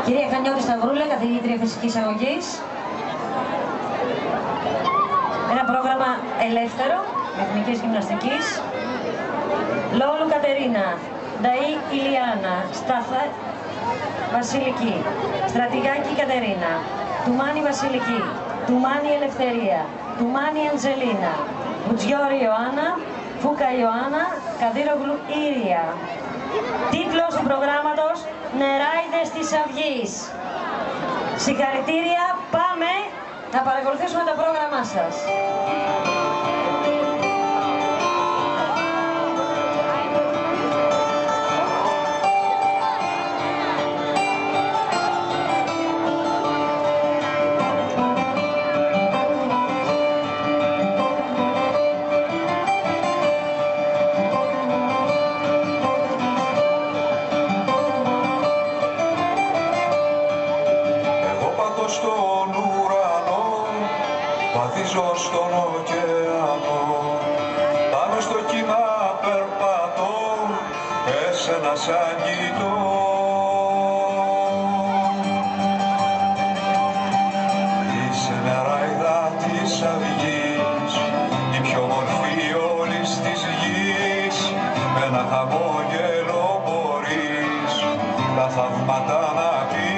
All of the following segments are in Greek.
Κυρία Χανιώτη Σταυρούλα, καθηγήτρια φυσικής αγωγής. Ένα πρόγραμμα ελεύθερο, εθνικής γυμναστικής. Λόλου Κατερίνα, Νταΐ Ηλιάνα, Στάθα Βασιλική, Στρατηγάκη Κατερίνα, Τουμάνη Βασιλική, Τουμάνη Ελευθερία, Τουμάνη Αντζελίνα, Βουτζιώρη Ιωάννα, Φούκα Ιωάννα, Καδίρογλου Ήρια. Τίτλος του προγράμματος «Νεράιδες της Αυγής». Συγχαρητήρια, πάμε να παρακολουθήσουμε το πρόγραμμά σας. Βαδίζω στον ωκεανό, πάνω στο κύμα περπατώ, εσένα σαν κοιτώ. Είσαι νεράιδα της αυγής, η πιο μορφή όλης της γης, με ένα χαμόγελο μπορείς τα θαύματα να πεις.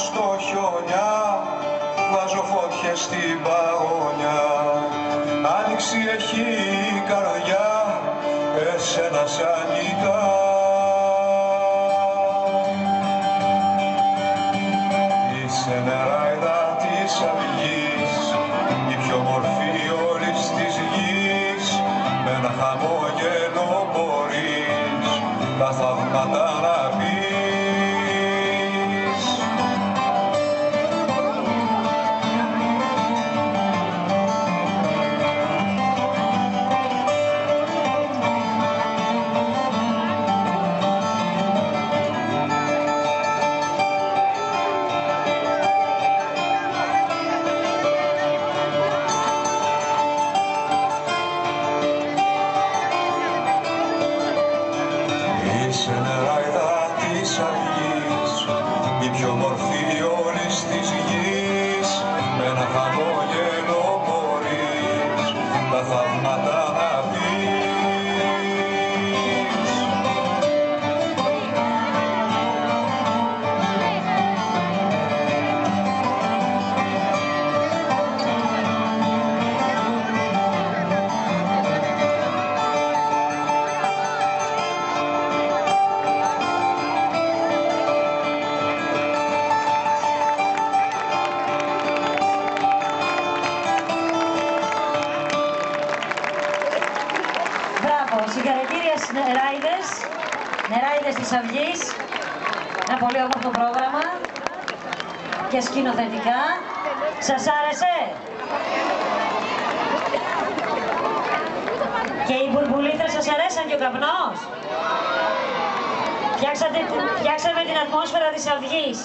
Στο χιόνια βάζω φώτιες στην παγωνιά, άνοιξη έχει η καρδιά, εσένα σαν κοιτά. Είσαι νεράιδα της αυγής, η πιο μορφή όλης της γης, με ένα χαμόγελο μπορείς τα θαύματα να πεις. Είσαι νεράιδα της αυγής, η πιο μορφή όλης της γης, με ένα χαμόγελο μπορείς τα θαύματα να πεις. Συγχαρητήρια στις νεράιδες της Αυγής. Ένα πολύ όμορφο πρόγραμμα και σκηνοθετικά. Σας άρεσε? Και οι μπουρμπουλήθρες σας αρέσαν και ο καπνός? Φτιάξαμε την ατμόσφαιρα της Αυγής.